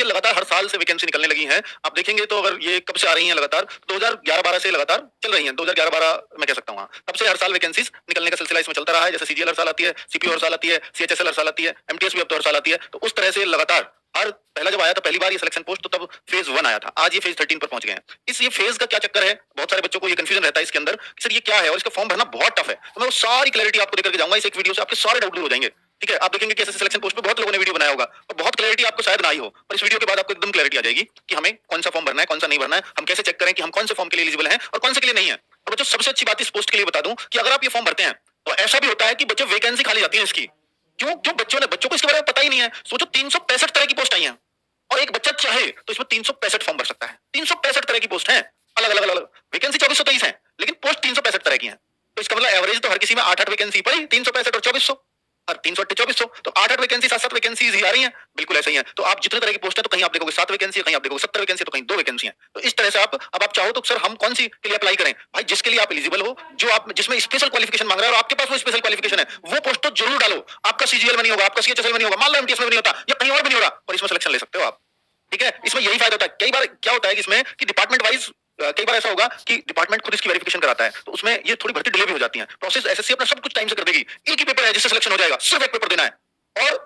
ये लगातार हर साल से वैकेंसी निकलने लगी हैं। आप देखेंगे तो अगर ये कब से आ रही हैं लगातार, 2011-12 से लगातार चल रही हैं। 2011-12 मैं कह सकता हूँ, हाँ। तब से हर साल वैकेंसीज निकलने का सिलसिला इसमें चलता रहा है। जैसे सीजीएल हर साल आती है, सीपीओ हर साल आती है, सीएचएसएल हर साल आती है, एमटीएस भी अब तो हर साल आती है। तो उस तरह से लगातार हर पहला जब आया था पहली बार ये सिलेक्शन पोस्ट, तो तब फेज 1 आया था। आज ये फेज 13 पर पहुंच गए हैं। इस ये फेज का क्या चक्कर है, बहुत सारे बच्चों को ये कंफ्यूजन रहता है इसके अंदर कि सर ये क्या है और इसका फॉर्म भरना बहुत टफ है। तो मैं वो सारी क्लैरिटी आपको देकर के जाऊंगा इस एक वीडियो से, आपके सारे डाउट दूर हो जाएंगे। ठीक है, आप देखेंगे कि ऐसे सिलेक्शन पोस्ट पे बहुत लोगों ने वीडियो बनाया होगा और बहुत क्लैरिटी आपको शायद ना आई हो, पर इस वीडियो के बाद आपको एकदम क्लैरिटी आ जाएगी कि हमें कौन सा फॉर्म भरना है, कौन सा नहीं भरना है, हम कैसे चेक करें कि हम कौन से फॉर्म के लिए एलिजिबल हैं और कौन से के लिए नहीं है। और बच्चों सबसे अच्छी बात इस पोस्ट के लिए बता दूं कि अगर आप ये फॉर्म भरते हैं तो ऐसा भी होता है कि बच्चों वैकेंसी खाली जाती है इसकी। क्यों? क्यों बच्चों को इसके बारे में पता ही नहीं है। सोचो 365 तरह की पोस्ट आई है और एक बच्चा चाहे तो इसमें 365 फॉर्म भर सकता है। 365 तरह की पोस्ट है, अलग अलग अलग। वैकेंसी 2423 है लेकिन पोस्ट 365 तरह की है। तो इसका मतलब एवरेज तो हर किसी में 8-8 वैकेंसी पड़ी, 365 और 2400 और 308 2400, तो 8-8 वैकेंसी 7-7 वैकेंसी ही आ रही हैं। बिल्कुल ऐसा ही है। तो आप जितने तरह की पोस्ट है तो कहीं आप देखोगे 7 वैकेंसी है, कहीं आप देखोगे 70 वैकेंसी है, तो कहीं 2 वैकेंसी है। तो इस तरह से आप अब आप चाहो तो सर हम कौन सी के लिए अप्लाई करें? भाई जिसके लिए आप एलिजिबल हो, जो आप जिसमें स्पेशल क्वालिफिकेशन मांग रहा है और आपके पास वो स्पेशल क्वालिफिकेशन है, वो पोस्ट तो जरूर डालो। आपका सीजीएल में नहीं होगा, आपका सीएचएसएल में नहीं होगा, मान लो एमटीएस में भी नहीं होता या कहीं और भी नहीं हो रहा, पर इसमें सिलेक्शन ले सकते हो आप। ठीक है, इसमें यही फायदा होता है। कई बार क्या होता है कि इसमें कि डिपार्टमेंट वाइज कई बार ऐसा होगा कि डिपार्टमेंट खुद इसकी वेरिफिकेशन कराता है, तो उसमें ये थोड़ी भर्ती डिले भी हो जाती है। प्रोसेस एसएससी अपना सब कुछ टाइम से कर देगी। एक ही पेपर है जिससे सिलेक्शन हो जाएगा, सिर्फ एक पेपर देना है। और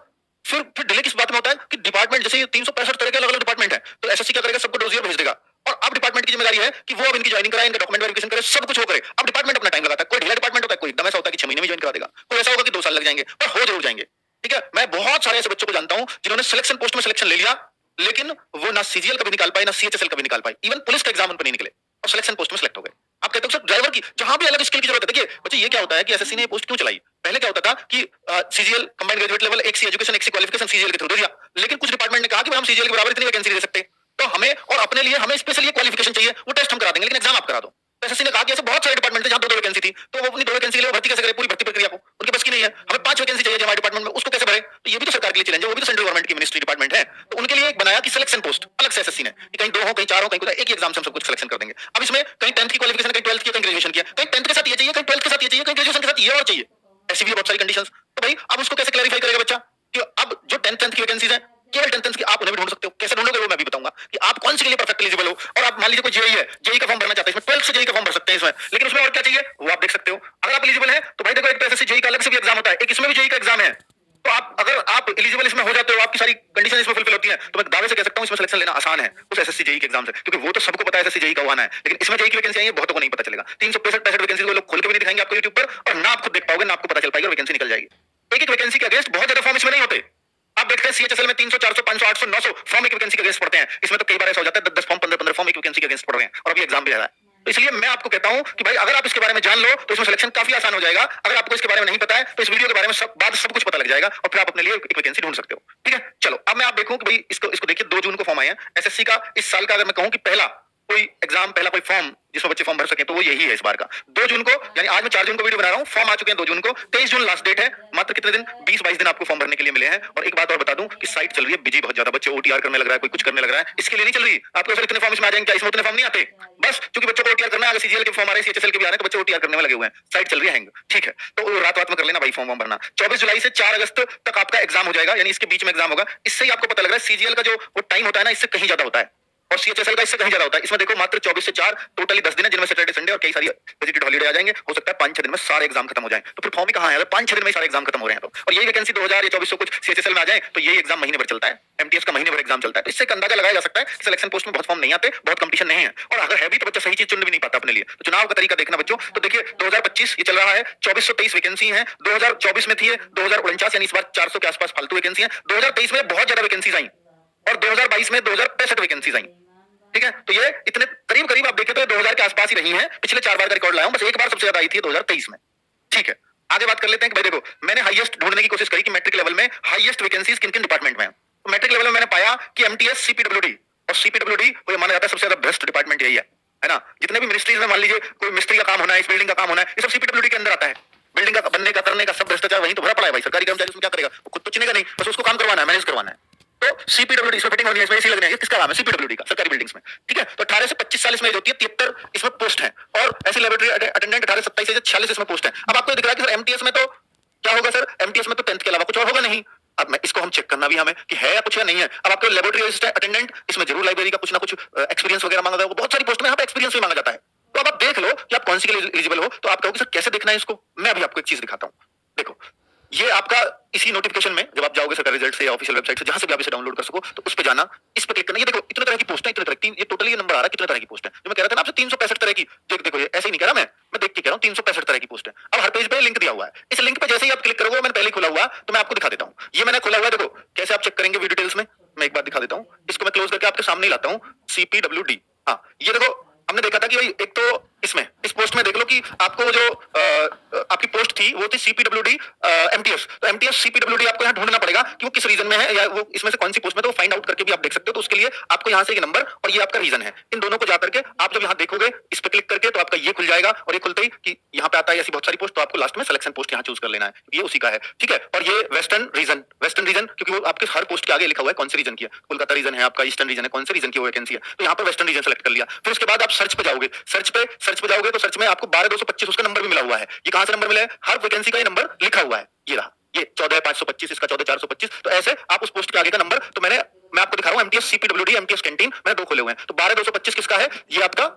फिर डिले किस बात में होता है कि डिपार्टमेंट जैसे 365 तरह के अलग अलग डिपार्टमेंट है, तो एसएससी क्या करेगा, सबको डोजियर भेज देगा और अब डिपार्टमेंट की जिम्मेदारी है कि वो अब इनकी ज्वाइनिंग कराए, इनका डॉक्यूमेंट वेरिफिकेशन करे, सब कुछ वो करे। अब डिपार्टमेंट अपना टाइम लगाता है। कोई ढीला डिपार्टमेंट होता है, कोई एकदम ऐसा होता है कि 6 महीने में ज्वाइन करा देगा, कोई ऐसा होगा कि 2 साल लग जाएंगे, पर हो जरूर जाएंगे। ठीक है, मैं बहुत सारे ऐसे बच्चों को जानता हूं जिन्होंने सिलेक्शन पोस्ट में सिलेक्शन ले लिया, लेकिन वो ना सीजीएल कभी निकाल पाए, ना सीएचएसएल कभी निकाल पाए, इवन पुलिस का एग्जाम उन पर नहीं निकले और सिलेक्शन पोस्ट में सिलेक्ट हो गए। आप कहते हो सर ड्राइवर की जहां भी अलग स्किल की जरूरत है। देखिए बच्चे ये क्या होता है कि एसएससी ने ये पोस्ट क्यों चलाई? पहले क्या होता था कि सीजीएल कंबाइंड ग्रेजुएट लेवल, एक सी एजुकेशन, एक सी क्वालिफिकेशन सीजीएल के थ्रू दे दिया, लेकिन कुछ डिपार्टमेंट ने कहा कि हम सीजीएल के बराबर इतनी वैकेंसी दे सकते, तो हमें और अपने लिए हमें स्पेशली क्वालिफिकेशन चाहिए, वो टेस्ट हम करा देंगे लेकिन एग्जाम आप करा दो। एसएससी ने कहा कि ऐसे बहुत सारे डिपार्टमेंट थे जहां 2-2 वैकेंसी थी, तो वो अपनी 2 वैकेंसी के लिए भर्ती कैसे करे, पूरी भर्ती प्रक्रिया को उनके पास की नहीं है। हमें 5 वैकेंसी चाहिए हमारे डिपार्टमेंट में, उसको कैसे भरे? तो ये भी तो सरकार के लिए चैलेंज है, वो भी तो सेंट्रल गवर्नमेंट की मिनिस्ट्री डिपार्टमेंट है, तो उनके लिए एक बनाया कि सिलेक्शन पोस्ट अलग से एसएससी ने, कि कहीं 2 हो, कहीं 4 हो, कहीं एक ही एग्जाम से हम सब कुछ सिलेक्शन कर देंगे। अब इसमें कहीं 10th की क्वालिफिकेशन, कहीं 12th की, कहीं ग्रेजुएशन की, कहीं 10th के साथ ये चाहिए, कहीं 12th के साथ ये चाहिए, कहीं ग्रेजुएशन के साथ ये और चाहिए। ऐसी भी बहुत सारी कंडीशंस। तो भाई अब उसको कैसे क्लैरिफाई करेगा बच्चा कि अब जो 10th की वैकेंसीज है, केवल 10th की आप उन्हें भी ढूंढ सकते हो। कैसे ढूंढोगे वो मैं भी बताऊंगा कि आप कौन से के लिए परफेक्ट एलिजिबल हो। और आप मान लीजिए कोई जेई है, जेई का फॉर्म भरना चाहते हैं, इसमें 12th से जेई का फॉर्म भर सकते हैं इसमें, लेकिन उसमें और क्या चाहिए वो आप देख सकते हो। अगर आप एलिजिबल है तो भाई देखो, एक तो एसएससी जेई का अलग से भी एग्जाम होता है, एक इसमें भी जेई का एग्जाम है। तो आप अगर आप एलिजिबल इसमें हो जाते हो, आपकी सारी कंडीशन इसमें फुलफिल होती है, तो मैं दावे से कह सकता हूं इसमें सिलेक्शन लेना आसान है उस एसएससी जेई के एग्जाम से, क्योंकि वो तो सबको पता है एसएससी जेई का आना है, लेकिन इसमें जेई की वैकेंसी आई है बहुतों को नहीं पता चलेगा। 365 वैकेंसी को लोग खोल के भी नहीं दिखाएंगे आपको यूट्यूब पर, और ना आप खुद देख पाओगे, ना आपको पता चल पाएगा, वैकेंसी निकल जाएगी। एक एक वैकेंसी के अगेंस्ट बहुत ज्यादा फॉर्म इसमें नहीं होते। आप देखते हैं सीएचएसएल में 300, 400, 500, 800, 900 फॉर्म एक वैकेंसी के अगेंस्ट पड़ते हैं। इसमें तो कई बार ऐसा हो जाता है 10-10 फॉर्म, 15-15 फॉर्म एक वैकेंसी के अगेंस्ट पड़ रहे हैं और अभी एग्जाम भी आ रहा है। तो इसलिए मैं आपको कहता हूं कि भाई अगर आप इसके बारे में जान लो तो इसमें सिलेक्शन काफी आसान हो जाएगा। अगर आपको इसके बारे में नहीं पता है तो इस वीडियो के बारे में सब कुछ पता लग जाएगा और फिर आप अपने लिए एक वैकेंसी ढूंढ सकते हो। ठीक है, चलो अब मैं आप देखूं कि भाई इसको देखिए, 2 जून को फॉर्म आए हैं एसएससी का। इस साल का अगर मैं कहूं कि पहला कोई एग्जाम, पहला कोई फॉर्म जिसमें बच्चे फॉर्म भर सके, तो वो यही है इस बार का। 2 जून को, यानी आज मैं 4 जून को वीडियो बना रहा हूं, फॉर्म आ चुके हैं 2 जून को। 23 जून लास्ट डेट है। मात्र कितने दिन, 20-22 दिन आपको फॉर्म भरने के लिए मिले हैं। और एक बात और बता दूं कि साइट चल रही है बिजी बहुत ज्यादा, बच्चे ओटीआर करने लग रहा है, कोई कुछ करने लग रहा है, इसके लिए नहीं चल रही। आपको इतने फॉर्म इसमें आ जाएंगे क्या? इसमें उतने फॉर्म नहीं आते, बस क्योंकि बच्चों को ओटीआर करना है। अगर सीजीएल के फॉर्म आ रहे हैं, सीएचएसएल के भी आ रहे हैं, तो बच्चे ओटीआर करने में लगे हुए हैं, साइट चल रही है हैंग। ठीक है, तो रात रात में कर लेना भाई फॉर्म भरना। 24 जुलाई से 4 अगस्त तक आपका एग्जाम हो जाएगा, यानी इसके बीच में एग्जाम होगा। इससे ही आपको पता लग रहा है सीजीएल का जो वो टाइम होता है ना, इससे कहीं ज्यादा होता है और सीएचएसएल का इससे कहीं ज्यादा होता है। इसमें देखो मात्र 24 से 4 टोटली 10 दिन है, जिनमें सैटरडे संडे और कई सारी विजिटेड हॉलीडे आ जाएंगे। हो सकता है 5-6 दिन में सारे एग्जाम खत्म हो जाएं, तो फिर फॉर्म ही कहां है? अगर 5-6 दिन में सारे एग्जाम खत्म हो रहे हैं तो। और यही वैकेंसी 2000 या 2400 कुछ सीएचएसएल में आ जाए तो यही एग्जाम महीने भर चलता है, एमटीएस का महीने भर एग्जाम चलता है। तो इससे एक अंदाजा लगाया जा सकता है कि सिलेक्शन पोस्ट में बहुत फॉर्म नहीं आते, बहुत कंपटीशन नहीं है, और अगर है भी तो बच्चा सही चीज चुन भी नहीं पाता अपने लिए। तो चुनाव का तरीका देखना बच्चों। तो देखिए 2025 ये चल रहा है, 2423 वैकेंसी है। 2024 में थी 2049, यानी इस बार 400 के आसपास फालतू वैकेंसी है। 2023 में बहुत ज्यादा वैकेंसीज आई और 2022 में 2065 वैकेंसीज आई। ठीक है, तो ये इतने करीब करीब आप देखें तो 2000 के आसपास ही रही हैं। पिछले 4 बार का रिकॉर्ड लाया हूं, बस एक बार सबसे ज्यादा आई थी 2023 में। ठीक है, आगे बात कर लेते हैं कि भाई देखो, मैंने हाईएस्ट ढूंढने की कोशिश करी कि मैट्रिक लेवल में हाईएस्ट वैकेंसीज किन किन डिपार्टमेंट में है। तो मैट्रिक लेवल में मैंने पाया कि एमटीएस, सीपीडब्ल्यूडी, और सीपीडब्ल्यूडी को ये माना जाता है सबसे ज्यादा भ्रष्ट डिपार्टमेंट यही है ना। जितने भी मिनिस्ट्रीज में मान लीजिए कोई मिस्त्री का काम होना है, इस बिल्डिंग का काम होना है, ये सब सीपीडब्ल्यूडी के अंदर आता है। बिल्डिंग का बनने का, करने का सब भ्रष्टाचार वहीं तो भरा पड़ा है भाई। सरकारी कर्मचारी उसमें क्या करेगा? वो खुद तो चुनेगा नहीं, बस उसको काम करवाना है, मैनेज करवाना है। तो सीपीडब्ल्यूडी इसमें फिटिंग होनी है, इसमें एसी लगने हैं, किसका काम है? सीपीडब्ल्यूडी का, सरकारी बिल्डिंग्स में। ठीक है, तो 18 से 25 साल इसमें एज होती है, 73 इसमें पोस्ट है, और ऐसी लेबोरेटरी अटेंडेंट 18 से 27 से 46 इसमें पोस्ट है। अब आपको दिख रहा है कि सर एमटीएस में तो क्या होगा? सर एमटीएस में तो 10th के अलावा कुछ और होगा नहीं, अब मैं इसको हम चेक करना भी हमें कि है या कुछ या नहीं है। अब आपको लेबोरेटरी अटेंडेंट, इसमें जरूर लाइब्रेरी का कुछ ना कुछ एक्सपीरियंस वगैरह मांगा जाएगा, बहुत सारी पोस्ट में यहाँ पे एक्सपीरियंस भी मांगा जाता है। तो अब आप देख लो कि आप कौन सी के लिए एलिजिबल हो। तो आप कहोगे सर कैसे देखना है इसको, मैं अभी आपको एक चीज दिखाता हूँ। देखो ये आपका इसी नोटिफिकेशन में जब आप जाओगे सरकारी रिजल्ट से या ऑफिशियल वेबसाइट से, जहां से भी आप इसे डाउनलोड कर सको, तो उस पे जाना, इस पे क्लिक करना। ये देखो इतने तरह की पोस्ट है, इतने तरह की, ये टोटली ये नंबर आ रहा है कितने तरह की पोस्ट है। जो मैं कह रहा था ना आपसे 365 तरह की, देखो ये ऐसे ही नहीं कह रहा मैं देख के कह रहा हूँ 365 तरह की पोस्ट है। अब हर पेज पे लिंक दिया हुआ है, इस लिंक पे जैसे ही आप क्लिक करोगे, मैंने पहले खोला हुआ तो मैं आपको दिखा देता हूँ। ये मैंने खोला हुआ है, देखो कैसे आप चेक करेंगे वीडियो डिटेल्स में, मैं एक बार दिखा देता हूँ। इसको मैं क्लोज करके आपके सामने ही लाता हूँ, CPWD। हाँ ये देखो हमने देखा था कि भाई एक तो इसमें इस पोस्ट में देख लो कि आपको जो आपकी पोस्ट थी वो थी CPWD MTS। तो MTS CPWD आपको यहाँ ढूंढना पड़ेगा कि वो किस रीजन में है या वो इसमें से कौन सी पोस्ट में, तो फाइंड आउट करके भी आप देख सकते हो। तो उसके लिए आपको यहाँ से ये नंबर और ये आपका रीजन है, इन दोनों को जाकर के आप जब यहाँ देखोगे इस पे क्लिक करके, तो आपका ये खुल जाएगा। और ये खुलते ही कि यहाँ पे आता है ऐसी बहुत सारी पोस्ट, तो आपको लास्ट में सिलेक्शन पोस्ट यहाँ चूज कर लेना है, ये उसी का है, ठीक है। और ये वेस्टर्न रीजन क्योंकि वो आपके हर पोस्ट के आगे लिखा हुआ है कौन से रीजन की है। कोलकाता रीजन है आपका, ईस्टर्न रीजन है, कौन से रीजन की वैकेंसी है, तो यहाँ पर वेस्टर्न रीजन सेलेक्ट कर लिया। फिर उसके बाद आप सर्च पे जाओगे, सर्च पे जाओगे तो सर्च में आपको 12225 उसका नंबर भी मिला हुआ है। ये कहां से नंबर मिला है, हर वैकेंसी का ये नंबर लिखा हुआ है, ये रहा, ये 14525, इसका 14425। तो ऐसे आप उस पोस्ट के आगे का नंबर, तो मैं आपको दिखा रहा हूं MTS CPWD MTS कैंटीन, मैंने दो खोले हुए हैं। तो 12225 किसका है, ये आपका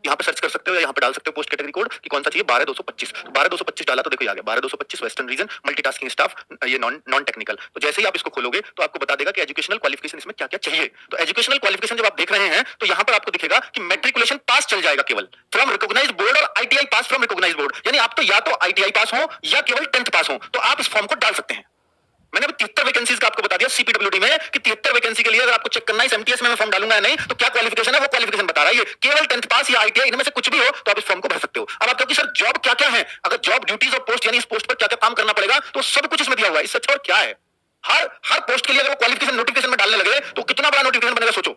यहाँ पे सर्च कर सकते हो या यहाँ पे डाल सकते हो पोस्ट कैटेगरी कोड कि कौन सा चाहिए, 12225। 12225 डाला तो देखो आ गया 12225 वेस्टर्न रीजन मल्टीटास्किंग स्टाफ, ये नॉन टेक्निकल। तो जैसे ही आप इसको खोलोगे तो आपको बता देगा कि एजुकेशनल क्वालिफिकेशन इसमें क्या क्या चाहिए। तो एजुकेशनल क्वालिफिकेशन जब आप देख रहे हैं तो यहाँ पर आपको दिखेगा कि मैट्रिकुलेशन पास चल जाएगा केवल फ्रॉम रिकॉग्नाइज्ड बोर्ड, और ITI पास फ्रॉम रिकॉग्नाइज्ड बोर्ड, यानी आप तो या तो ITI पास हो या केवल 10th पास हो, तो आप इस फॉर्म को डाल सकते हैं। मैंने 73 वैकेंसीज का आपको बता दिया CPWD में कि 73 वैकेंसी के लिए अगर आपको चेक करना है इस MTS में मैं फॉर्म डालूंगा या नहीं, तो क्या क्वालिफिकेशन है वो क्वालिफिकेशन बता रहा है, ये केवल 10th पास या ITI, इनमें से कुछ भी हो तो आप इस फॉर्म को भर सकते हो। अब आप कहोगे सर जॉब क्या क्या है, अगर जॉब ड्यूटीज और पोस्ट यानी इस पोस्ट पर क्या क्या काम करना पड़ेगा, तो सब कुछ इसमें दिया हुआ है। इससे अच्छा और क्या है, हर पोस्ट के लिए अगर क्वालिफिकेशन नोटिफिकेशन में डालने लगे तो कितना बड़ा नोटिफिकेशन बनेगा सोचो।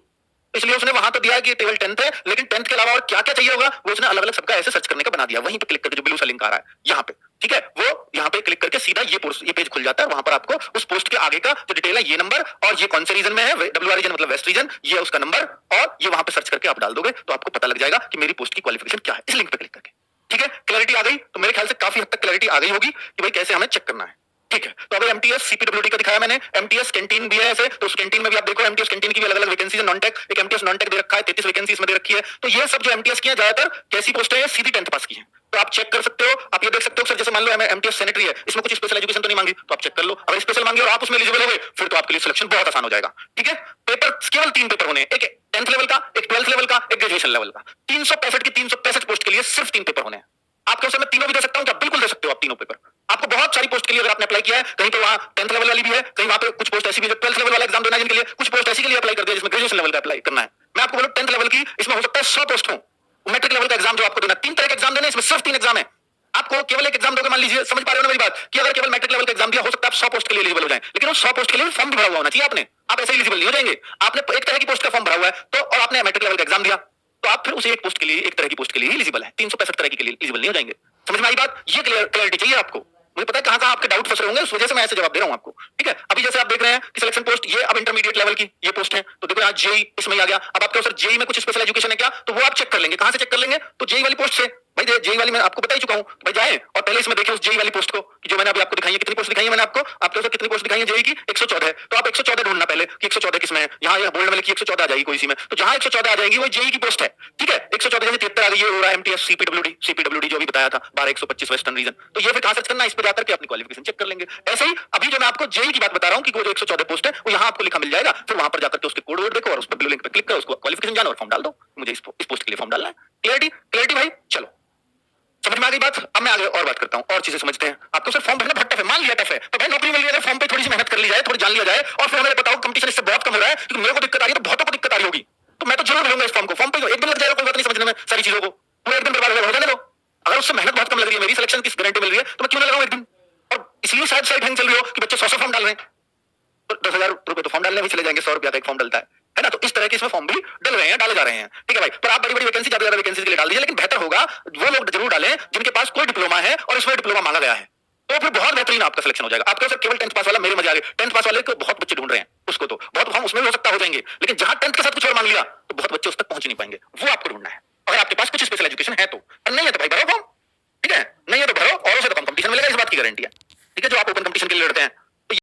इसलिए उसने वहां तो दिया है कि केवल 10th है, लेकिन 10th के अलावा और क्या क्या चाहिए होगा वो उसने अलग अलग सबका ऐसे सर्च करने का बना दिया। वहीं पे क्लिक करके जो ब्लू सा लिंक आ रहा है यहाँ पे, ठीक है, वो यहाँ पे क्लिक करके सीधा ये पेज खुल जाता है। वहां पर आपको उस पोस्ट के आगे का जो डिटेल है, ये नंबर और ये कौन से रीजन में है, WR रीजन मतलब वेस्ट रीजन, ये उसका नंबर, और ये वहां पे सर्च करके आप डाल दोगे तो आपको पता लग जाएगा कि मेरी पोस्ट की क्वालिफिकेशन क्या है, इस लिंक पे क्लिक करके। ठीक है, क्लैरिटी आ गई। तो मेरे ख्याल से काफी हद तक क्लैरिटी आ गई होगी कि भाई कैसे हमें चेक करना है। ठीक है, तो अगर MTS CPWD का दिखाया मैंने, MTS कैंटीन भी है ऐसे, तो उस कैंटीन में भी आप देखो MTS कैंटीन की भी अलग अलग वैकेंसी है। नॉन टेक एक MTS नॉन टेक दे रखा है, 33 वैकेंसी इसमें दे रखी है। तो ये सब जो MTS की है ज्यादातर कैसी पोस्ट है, सीधी 10th पास की है। तो आप चेक कर सकते हो, आप ये देख सकते हो सर, जैसे मान लो MTS सैनिटरी है, इसमें कुछ स्पेशल एजुकेशन तो नहीं मांगी, तो आप चेक कर लो। अगर स्पेशल मांगी और आप उसमें एलिजिबल हो गए, फिर तो आपके लिए सिलेक्शन बहुत आसान हो जाएगा। ठीक है, पेपर केवल 3 पेपर होने, एक 10th लेवल का, एक 12th लेवल का, एक ग्रेजुएशन लेवल का। 365 की 365 पोस्ट के लिए सिर्फ 3 पेपर होने हैं। आपके उसमें तीनों भी दे सकता हूं क्या, बिल्कुल दे सकते हो आप तीनों पेपर। आपको बहुत सारी पोस्ट के लिए अगर आपने अप्लाई किया है, कहीं तो वहां 10th लेवल वाली भी है, कहीं वहां पे कुछ पोस्ट ऐसी भी है 12th लेवल वाला एग्जाम देना है जिनके लिए, कुछ पोस्ट ऐसी के लिए अप्लाई कर दिया जिसमें ग्रेजुएशन लेवल का अप्लाई करना है। मैं आपको बोलूं 10th लेवल की, इसमें हो सकता है 100 पोस्ट हो। मैट्रिक लेवल का एग्जाम जो आपको देना, 3 तरह के एग्जाम देने, इसमें सिर्फ 3 एग्जाम है। आपको केवल एक एग्जाम दोगे, मान लीजिए, समझ पा रहे हो ना मेरी बात, कि अगर केवल मैट्रिक लेवल का एग्जाम दिया, हो सकता है आप 100 पोस्ट के लिए एलिजिबल हो जाएं, लेकिन उस 100 पोस्ट के लिए फॉर्म भी भरा हुआ होना चाहिए आपने। आप ऐसे एलिजिबल नहीं हो जाएंगे। आपने एक तरह की पोस्ट का फॉर्म भरा हुआ है तो, और आपने मैट्रिक लेवल का एग्जाम दिया, तो आप फिर उसे एक पोस्ट के लिए, एक तरह की पोस्ट के लिए एलिजिबल है, 365 तरह के लिए एलिजिबल नहीं हो जाएंगे। समझ में आई बात, ये क्लैरिटी चाहिए आपको। मुझे पता है कहां आपके डाउट फंस रहे होंगे, उस वजह से मैं ऐसे जवाब दे रहा हूं आपको। ठीक है, अभी जैसे आप देख रहे हैं कि सिलेक्शन पोस्ट ये अब इंटरमीडिएट लेवल की ये पोस्ट है, तो देखो यहाँ जेई इसमें आ गया। अब आपके सर जेई में कुछ स्पेशल एजुकेशन है क्या, तो वो आप चेक कर लेंगे। कहां से चेक कर लेंगे, तो जेई वाली पोस्ट से। भाई जेई वाली मैं आपको बता ही चुका हूं, भाई जाए और पहले इसमें देखें उस जेई वाली पोस्ट को, कि जो मैंने अभी आपको दिखाई है। कितनी पोस्ट दिखाई है मैंने आपको सर कितनी पोस्ट दिखाई है जेई की, 114 है। तो आप 114 ढूंढना पहले कि 114 किसमें है। यहाँ बोल्ड में लिखी 114 आ जाएगी कोई सी में, तो जहां 114 आ जाएगी वो जेई की पोस्ट है। ठीक है, 114 जैसे 73 आ गई, ये हो रहा है MTS CPWD जो भी बताया था 12125 वेस्टर्न रीजन। तो ये फिर कहां सर्च करना है, इस पर जाकर के अपनी क्वालिफिकेशन चेक कर लेंगे। ऐसे ही अभी जो मैं आपको जेई की बात बता रहा हूं कि वो जो 114 पोस्ट है वो यहाँ आपको लिखा मिल जाएगा। फिर वहां पर जाकर के उसके कोड वर्ड देखो और उस पर ब्लू लिंक पे क्लिक करो, उसको क्वालिफिकेशन जानो और फॉर्म डाल दो, मुझे इस पोस्ट के लिए फॉर्म डालना है। क्लियरिटी भाई, चलो समझ में आ गई बात। अब मैं आगे और बात करता हूं, और चीजें समझते हैं। आपको सर फॉर्म भरना बहुत टफ है, मान लिया टफ है, तो भाई नौकरी मिल रही है, फॉर्म पे थोड़ी सी मेहनत कर ली जाए, थोड़ी जान लिया जाए, और फिर हमें बताओ कंपटीशन इससे बहुत कम हो रहा है, क्योंकि मेरे को दिक्कत आ रही है तो बहुतों को दिक्कत आ रही होगी, तो मैं तो जरूर भरूंगा इस फॉर्म को। फॉर्म पे एक दिन लग जाएगा, कोई बात नहीं समझने में सारी चीजों को, पूरा एक दिन बर्बाद हो जाने दो। अगर उससे मेहनत बहुत कम लग रही है, मेरी सिलेक्शन की गारंटी मिल रही है, तो मैं क्यों ना लगाऊं एक दिन। और इसलिए शायद साइड हैंग चल रही हो कि बच्चे 100 फॉर्म डाल रहे हैं, तो 10,000 रुपए तो फॉर्म डालने में चले जाएंगे, 100 रुपया का एक फॉर्म डलता है ना। तो इस तरह के इसमें फॉर्म भी डल रहे हैं, डाले जा रहे हैं। ठीक है भाई, पर आप बड़ी बड़ी वैकेंसी, ज्यादा वैकेंसी के लिए डाल दीजिए, लेकिन बेहतर होगा वो लोग जरूर डालें जिनके पास कोई डिप्लोमा है और इसमें डिप्लोमा मांगा गया है, तो फिर बहुत बेहतरीन आपका सिलेक्शन हो जाएगा। आपका सर केवल 10th पास वाला, मेरे मजे आ गए, 10th पास वाले को बहुत बच्चे ढूंढ रहे हैं, उसको तो बहुत फॉर्म उसमें भी हो सकता हो जाएंगे, लेकिन जहां 10th के साथ कुछ और मांग लिया तो बहुत बच्चे उस तक पहुंच नहीं पाएंगे, वो आपको ढूंढना है। अगर आपके पास कुछ स्पेशल एजुकेशन है तो, नहीं है तो भाई भरो फॉर्म। ठीक है, नहीं है तो भरो, और उसे तो कम कंपटीशन मिलेगा, इस बात की गारंटी है। ठीक है, जो आप ओपन कंपटीशन के लिए लड़ते हैं